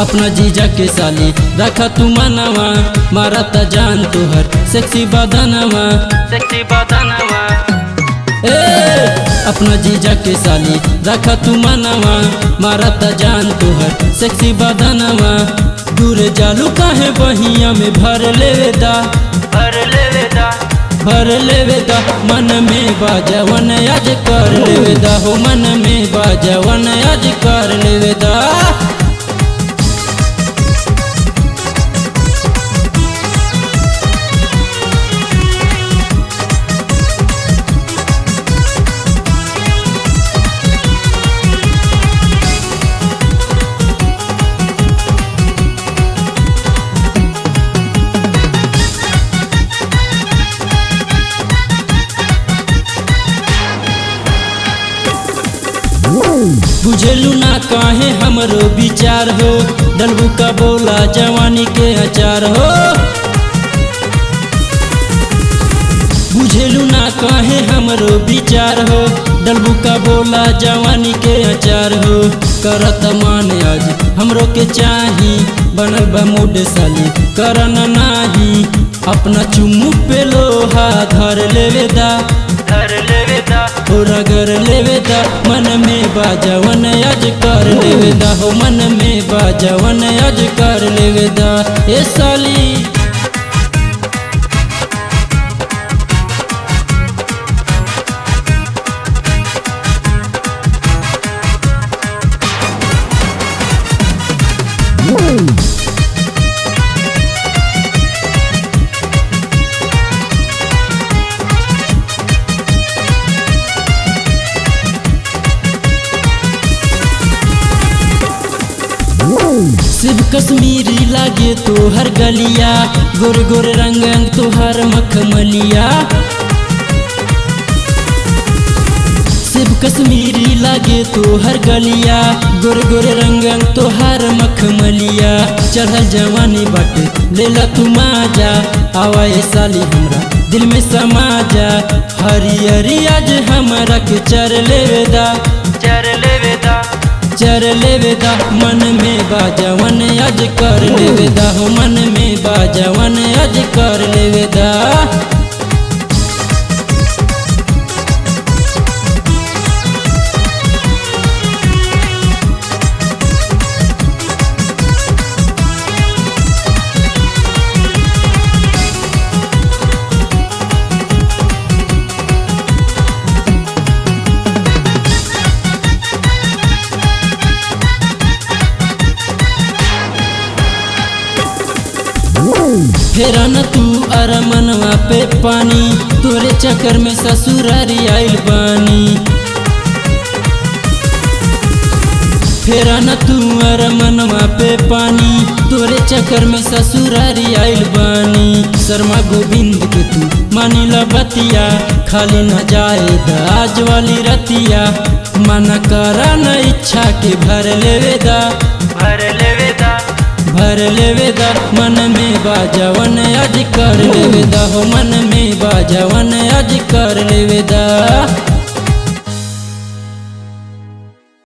अपना जीजा के साली रखा तू मनवा, मारा ता जान तुहर सेक्सी बदनवा, सेक्सी बदनवा। अपना जीजा के साली रखा तू मनवा, मारा ता जान तुहर सेक्सी बदनवा। दूर जालू काहे बहिया में भर लेवेदा, भर लेवेदा, भर लेवेदा। मन में बाजवन आज कर लेवेदा हो, मन में बाजवन आज कर लेवेदा। बुझेलू ना काहे हमरो विचार हो, डलबू का बोला जवानी के अचार हो। बुझेलू ना काहे हमरो विचार हो, डलबू का बोला जवानी के अचार हो। करत मान आज हमरो के चाही, बनल बा मूड साली करन नाही। अपना चुम्मू पे लोहा धर लेवेदा, धर लेवेदा, हो रगर लेवेदा। मन में बाजवन आज कर लेवेदा हो, मन में बाजवन आज कर लेवेदा। ए साली सिर्फ कश्मीरी लागे तोहर गलिया, गोर गोर रंग अंग तोहर मखमलिया। सिर्फ कश्मीरी लागे तोहर गलिया, गोर गोर रंग अंग तोहर मखमलिया। चढ़ल जवानी बाटे लेला तू माजा, आवा ए साली हमरा दिल में समा जा। हरियरी आज हमरा के चर लेवेदा, चर लेवेदा, चर लेवेदा। मन में बाजवन आज कर लेवेदा हो, मन में बाजवन आज कर लेवेदा। फेरा न तू अरमनवा पे पानी, तोरे चक्कर में ससुरारी आइल बानी। फेरा न तू अरमनवा पे पानी, तोरे चक्कर में ससुरारी आइल बानी। शर्मा गोविंद के तू मानिला बतिया, खाली न जाए आज वाली रतिया। मन करा न इच्छा के भर लेवेदा, भर लेवेदा, भर लेवेदा। मन में बाजवन आज कर लेवेदा हो, मन में बाजवन